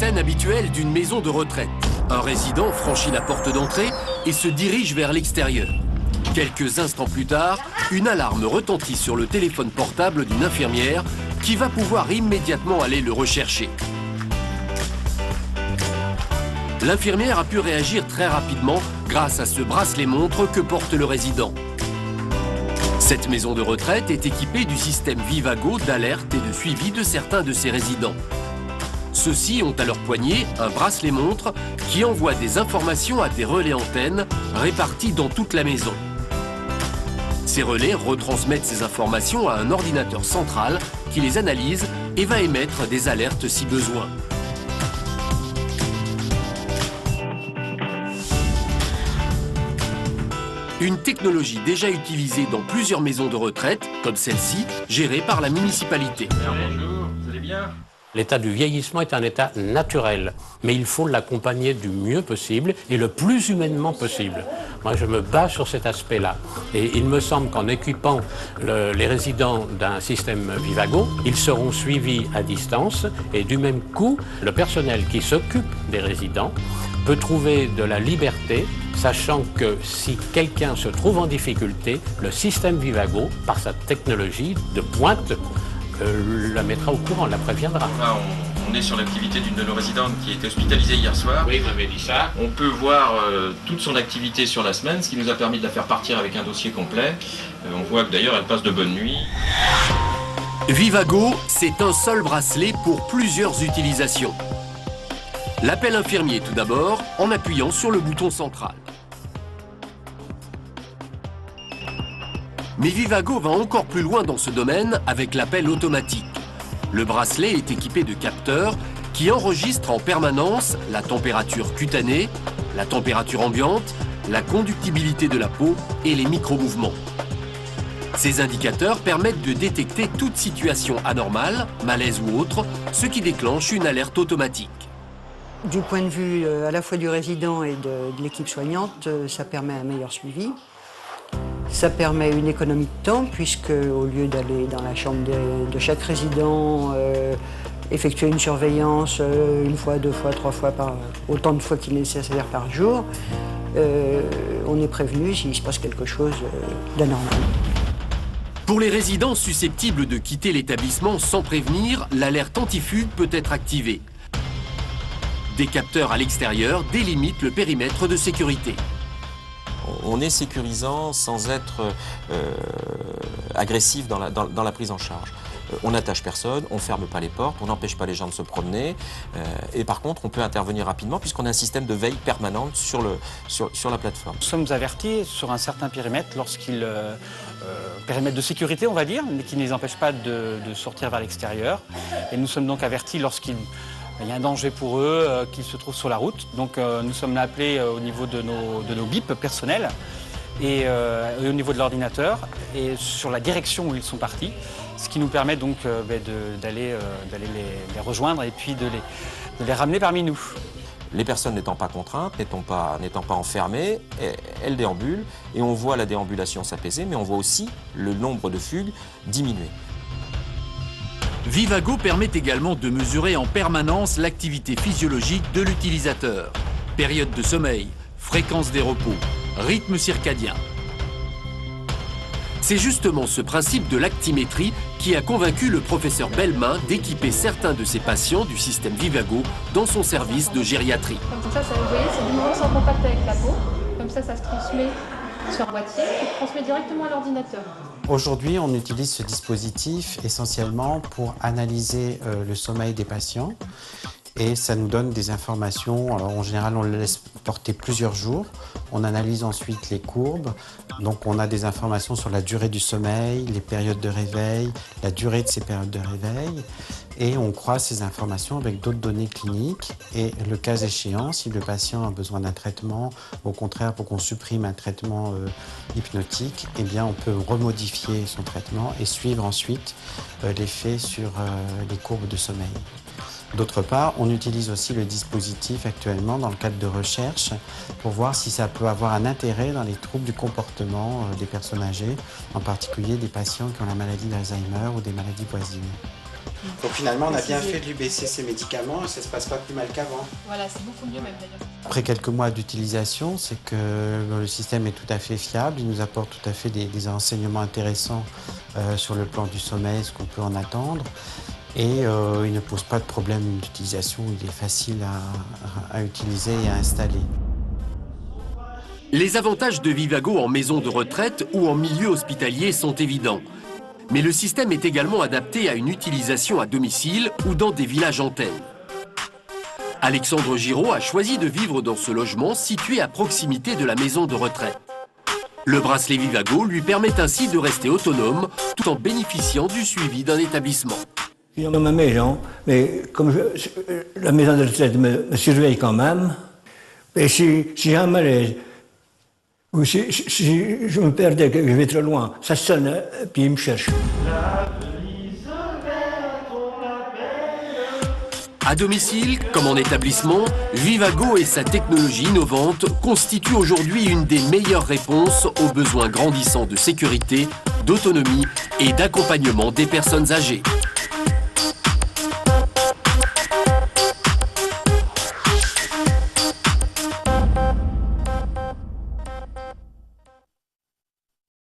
scène habituelle d'une maison de retraite. Un résident franchit la porte d'entrée et se dirige vers l'extérieur. Quelques instants plus tard, une alarme retentit sur le téléphone portable d'une infirmière qui va pouvoir immédiatement aller le rechercher. L'infirmière a pu réagir très rapidement grâce à ce bracelet-montre que porte le résident. Cette maison de retraite est équipée du système Vivago d'alerte et de suivi de certains de ses résidents. Ceux-ci ont à leur poignet un bracelet-montre qui envoie des informations à des relais antennes répartis dans toute la maison. Ces relais retransmettent ces informations à un ordinateur central qui les analyse et va émettre des alertes si besoin. Une technologie déjà utilisée dans plusieurs maisons de retraite, comme celle-ci, gérée par la municipalité. Bonjour, vous allez bien ? L'état du vieillissement est un état naturel, mais il faut l'accompagner du mieux possible et le plus humainement possible. Moi, je me bats sur cet aspect-là. Et il me semble qu'en équipant les résidents d'un système Vivago, ils seront suivis à distance et du même coup, le personnel qui s'occupe des résidents peut trouver de la liberté, sachant que si quelqu'un se trouve en difficulté, le système Vivago, par sa technologie de pointe, la mettra au courant, la préviendra. Là, on est sur l'activité d'une de nos résidentes qui a été hospitalisée hier soir. Oui, vous m'avez dit ça. On peut voir toute son activité sur la semaine, ce qui nous a permis de la faire partir avec un dossier complet. On voit que d'ailleurs elle passe de bonnes nuits. Vivago, c'est un seul bracelet pour plusieurs utilisations. L'appel infirmier tout d'abord, en appuyant sur le bouton central. Mais Vivago va encore plus loin dans ce domaine avec l'appel automatique. Le bracelet est équipé de capteurs qui enregistrent en permanence la température cutanée, la température ambiante, la conductibilité de la peau et les micro-mouvements. Ces indicateurs permettent de détecter toute situation anormale, malaise ou autre, ce qui déclenche une alerte automatique. Du point de vue à la fois du résident et de l'équipe soignante, ça permet un meilleur suivi. Ça permet une économie de temps, puisque au lieu d'aller dans la chambre de chaque résident, effectuer une surveillance une fois, deux fois, trois fois, autant de fois qu'il est nécessaire par jour, on est prévenu s'il se passe quelque chose d'anormal. Pour les résidents susceptibles de quitter l'établissement sans prévenir, l'alerte anti-fugue peut être activée. Des capteurs à l'extérieur délimitent le périmètre de sécurité. On est sécurisant sans être agressif dans la prise en charge. On n'attache personne, on ne ferme pas les portes, on n'empêche pas les gens de se promener. Et par contre, on peut intervenir rapidement puisqu'on a un système de veille permanente sur la plateforme. Nous sommes avertis sur un certain périmètre lorsqu'il périmètre de sécurité, on va dire, mais qui ne les empêche pas de sortir vers l'extérieur. Et nous sommes donc avertis lorsqu'il y a un danger pour eux qui se trouvent sur la route. Donc nous sommes appelés au niveau de nos bips personnels et au niveau de l'ordinateur et sur la direction où ils sont partis, ce qui nous permet donc d'aller les rejoindre et puis de les ramener parmi nous. Les personnes n'étant pas contraintes, n'étant pas enfermées, elles déambulent et on voit la déambulation s'apaiser, mais on voit aussi le nombre de fugues diminuer. Vivago permet également de mesurer en permanence l'activité physiologique de l'utilisateur. Période de sommeil, fréquence des repos, rythme circadien. C'est justement ce principe de l'actimétrie qui a convaincu le professeur Bellemin d'équiper certains de ses patients du système Vivago dans son service de gériatrie. Comme ça, vous voyez, c'est du moment sans contact avec la peau. Comme ça se transmet sur un boîtier et transmet directement à l'ordinateur. Aujourd'hui, on utilise ce dispositif essentiellement pour analyser le sommeil des patients et ça nous donne des informations. Alors, en général, on le laisse porter plusieurs jours. On analyse ensuite les courbes. Donc, on a des informations sur la durée du sommeil, les périodes de réveil, la durée de ces périodes de réveil. Et on croise ces informations avec d'autres données cliniques. Et le cas échéant, si le patient a besoin d'un traitement, au contraire, pour qu'on supprime un traitement hypnotique, eh bien, on peut remodifier son traitement et suivre ensuite l'effet sur les courbes de sommeil. D'autre part, on utilise aussi le dispositif actuellement dans le cadre de recherche pour voir si ça peut avoir un intérêt dans les troubles du comportement des personnes âgées, en particulier des patients qui ont la maladie d'Alzheimer ou des maladies voisines. Donc finalement, on a bien fait de lui baisser ses médicaments et ça ne se passe pas plus mal qu'avant. Voilà, c'est beaucoup mieux même d'ailleurs. Après quelques mois d'utilisation, c'est que le système est tout à fait fiable, il nous apporte tout à fait des renseignements intéressants sur le plan du sommeil, ce qu'on peut en attendre. Et il ne pose pas de problème d'utilisation, il est facile à utiliser et à installer. Les avantages de Vivago en maison de retraite ou en milieu hospitalier sont évidents. Mais le système est également adapté à une utilisation à domicile ou dans des villages antennes. Alexandre Giraud a choisi de vivre dans ce logement situé à proximité de la maison de retraite. Le bracelet Vivago lui permet ainsi de rester autonome tout en bénéficiant du suivi d'un établissement. Je suis dans ma maison, mais comme la maison de retraite me surveille quand même, et si j'ai un malaise, ou si je me perdais, que je vais trop loin, ça sonne, puis il me cherche. À domicile, comme en établissement, Vivago et sa technologie innovante constituent aujourd'hui une des meilleures réponses aux besoins grandissants de sécurité, d'autonomie et d'accompagnement des personnes âgées.